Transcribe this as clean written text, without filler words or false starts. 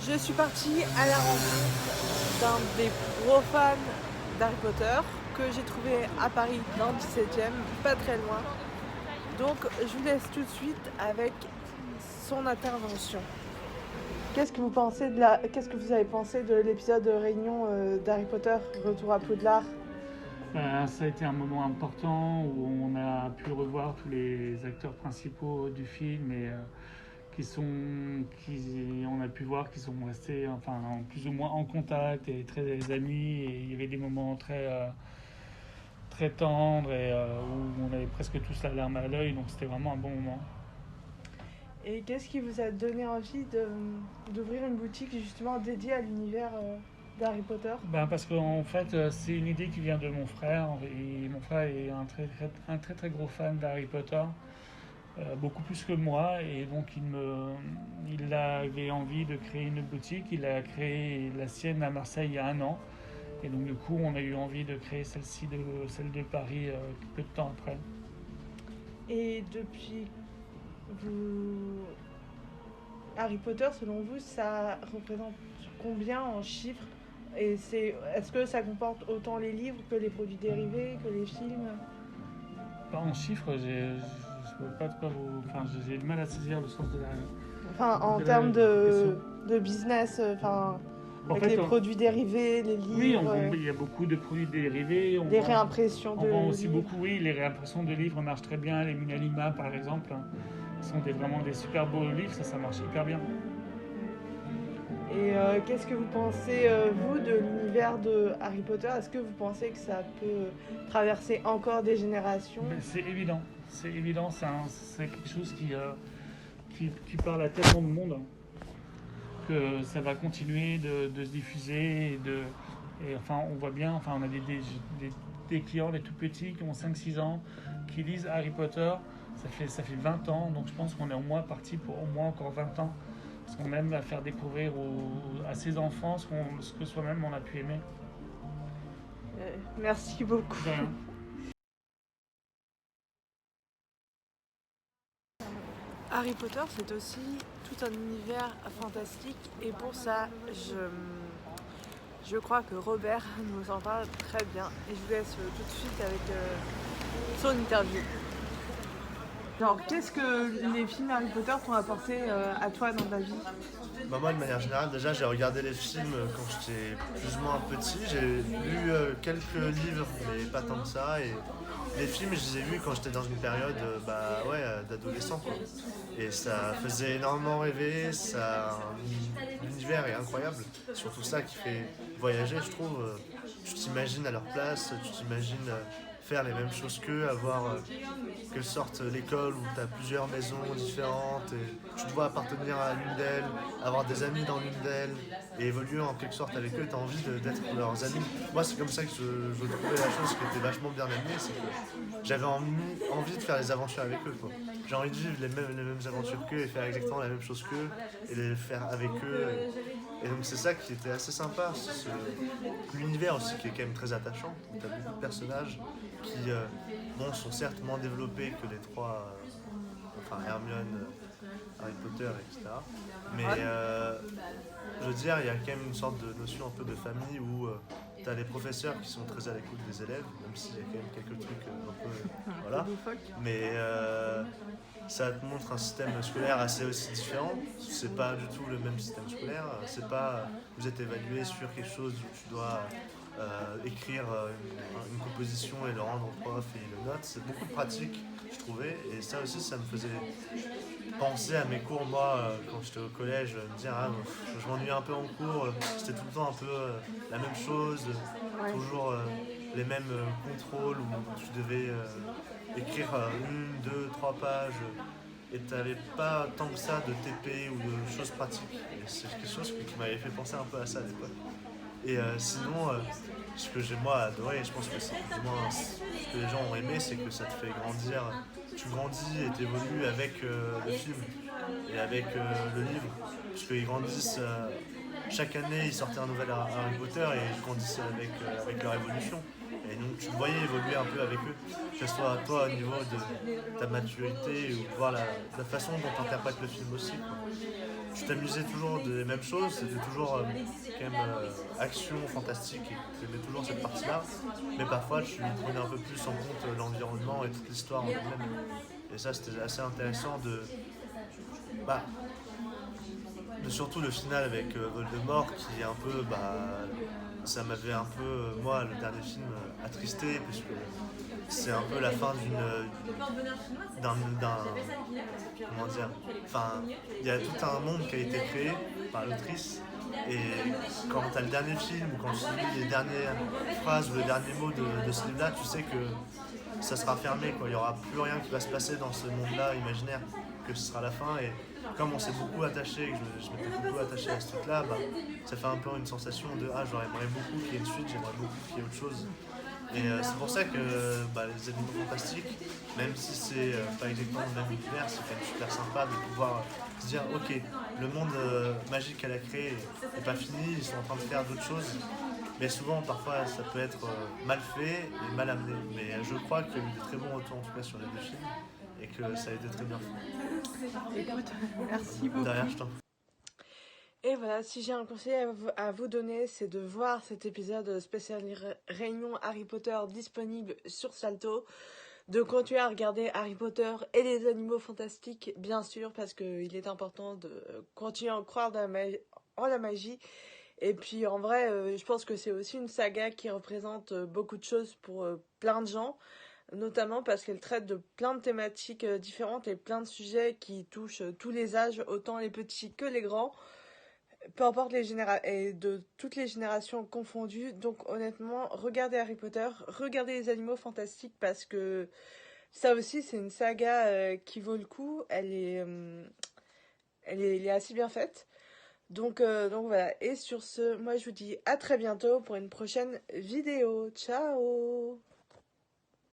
Je suis partie à la rencontre d'un des gros fans d'Harry Potter que j'ai trouvé à Paris dans le 17e, pas très loin. Donc je vous laisse tout de suite avec son intervention. Qu'est-ce que vous avez pensé de l'épisode de réunion d'Harry Potter, Retour à Poudlard? Ça a été un moment important où on a pu revoir tous les acteurs principaux du film et on a pu voir qu'ils sont restés plus ou moins en contact et très amis. Et il y avait des moments très tendres et où on avait presque tous la larme à l'œil, donc c'était vraiment un bon moment. Et qu'est-ce qui vous a donné envie d'ouvrir une boutique justement dédiée à l'univers d'Harry Potter? Parce qu'en fait, c'est une idée qui vient de mon frère. Et mon frère est un très gros fan d'Harry Potter. Beaucoup plus que moi, et donc il avait envie de créer une boutique. Il a créé la sienne à Marseille il y a un an, et donc du coup on a eu envie de créer celle de Paris peu de temps après. Et depuis, Harry Potter, selon vous, ça représente combien en chiffres? Et est-ce que ça comporte autant les livres que les produits dérivés, que les films? Pas en chiffres, je ne sais pas de quoi j'ai du mal à saisir le sens de la. Enfin, en de termes question. de business, En avec fait, les produits dérivés, les oui, livres, il y a beaucoup de produits dérivés. les réimpressions On de vend aussi livres. beaucoup, oui, les réimpressions de livres marchent très bien. Les Minalima, par exemple, sont vraiment des super beaux livres, ça marche hyper bien. Et qu'est-ce que vous pensez, vous, de l'univers de Harry Potter? Est-ce que vous pensez que ça peut traverser encore des générations? Mais c'est évident, c'est quelque chose qui parle à tellement de monde que ça va continuer de se diffuser. On voit bien, on a des clients, des tout petits qui ont 5-6 ans, qui lisent Harry Potter. Ça fait 20 ans, donc je pense qu'on est au moins parti pour au moins encore 20 ans. Parce qu'on aime à faire découvrir à ses enfants ce que soi-même on a pu aimer. Merci beaucoup. De rien. Harry Potter, c'est aussi tout un univers fantastique, et pour ça, je crois que Robert nous en parle très bien. Et je vous laisse tout de suite avec son interview. Alors, qu'est-ce que les films Harry Potter t'ont apporté à toi dans ta vie? Moi, de manière générale, déjà, j'ai regardé les films quand j'étais plus ou moins petit. J'ai lu quelques livres, mais pas tant que ça. Et les films, je les ai vus quand j'étais dans une période d'adolescent, quoi. Et ça faisait énormément rêver. L'univers est incroyable. Surtout ça qui fait voyager, je trouve. Tu t'imagines à leur place, tu t'imagines faire les mêmes choses qu'eux, avoir que sorte l'école où tu as plusieurs maisons différentes et tu dois appartenir à l'une d'elles, avoir des amis dans l'une d'elles et évoluer en quelque sorte avec eux, tu as envie d'être leurs amis. Moi, c'est comme ça que je trouvais la chose qui était vachement bien amenée, c'est que j'avais envie de faire les aventures avec eux, quoi. J'ai envie de vivre les mêmes aventures qu'eux et faire exactement la même chose qu'eux et les faire avec eux. Et donc c'est ça qui était assez sympa, l'univers aussi qui est quand même très attachant. Tu as beaucoup de personnages qui sont certes moins développés que les trois, Hermione, Harry Potter, etc. Mais je veux dire, il y a quand même une sorte de notion un peu de famille où tu as les professeurs qui sont très à l'écoute des élèves, même s'il y a quand même quelques trucs un peu. Voilà. Mais ça te montre un système scolaire assez aussi différent. C'est pas du tout le même système scolaire. C'est pas vous êtes évalué sur quelque chose où tu dois écrire une composition et le rendre au prof et il le note. C'est beaucoup de pratique, je trouvais. Et ça aussi, ça me faisait penser à mes cours, moi, quand j'étais au collège, me dire, je m'ennuie un peu en cours, c'était tout le temps un peu la même chose, toujours les mêmes contrôles où tu devais écrire 1, 2, 3 pages et tu n'avais pas tant que ça de TP ou de choses pratiques. Et c'est quelque chose qui m'avait fait penser un peu à ça à l'époque. Et sinon, ce que j'ai moi adoré, et je pense que c'est plus ou moins ce que les gens ont aimé, c'est que ça te fait grandir. Tu grandis et t'évolues avec le film et avec le livre, puisqu'ils grandissent. Chaque année, ils sortaient un nouvel Harry Potter et ils grandissaient avec leur évolution. Et donc tu le voyais évoluer un peu avec eux, que ce soit toi au niveau de ta maturité ou voir la façon dont tu interprètes le film aussi, quoi. tu t'amusais toujours des mêmes choses, c'était toujours quand même action, fantastique, et tu aimais toujours cette partie-là, mais parfois tu prenais un peu plus en compte l'environnement et toute l'histoire en elle-même. Et ça, c'était assez intéressant bah, de surtout le final avec Voldemort qui est un peu, ça m'avait un peu, moi, le dernier film, attristé, puisque c'est un peu la fin d'un comment dire, enfin, il y a tout un monde qui a été créé par l'autrice, et quand tu as le dernier film ou quand tu lis les dernières phrases ou les derniers mots de ce livre-là, tu sais que ça sera fermé, quoi. Il n'y aura plus rien qui va se passer dans ce monde-là imaginaire, que ce sera la fin. Et comme on s'est beaucoup attaché, que je m'étais beaucoup attaché à ce truc-là, ça fait un peu une sensation de ah, j'aimerais beaucoup qu'il y ait une suite, j'aimerais beaucoup qu'il y ait autre chose. Et c'est pour ça que les animaux fantastiques, même si c'est pas exactement le même univers, c'est quand même super sympa de pouvoir se dire ok, le monde magique qu'elle a créé n'est pas fini, ils sont en train de faire d'autres choses. Mais souvent, parfois, ça peut être mal fait et mal amené. Mais je crois qu'il y a eu de très bons retours, en tout cas, sur les deux films, et que ça a été très bien fait. Écoute, merci beaucoup. Derrière, je t'en prie. Et voilà, si j'ai un conseil à vous donner, c'est de voir cet épisode spécial Réunion Harry Potter disponible sur Salto, de continuer à regarder Harry Potter et les animaux fantastiques, bien sûr, parce qu'il est important de continuer à croire en la magie. Et puis en vrai, je pense que c'est aussi une saga qui représente beaucoup de choses pour plein de gens, notamment parce qu'elle traite de plein de thématiques différentes et plein de sujets qui touchent tous les âges, autant les petits que les grands, peu importe et de toutes les générations confondues. Donc honnêtement, regardez Harry Potter, regardez les animaux fantastiques parce que ça aussi c'est une saga qui vaut le coup. Elle est assez bien faite. Donc voilà, et sur ce, moi je vous dis à très bientôt pour une prochaine vidéo. Ciao!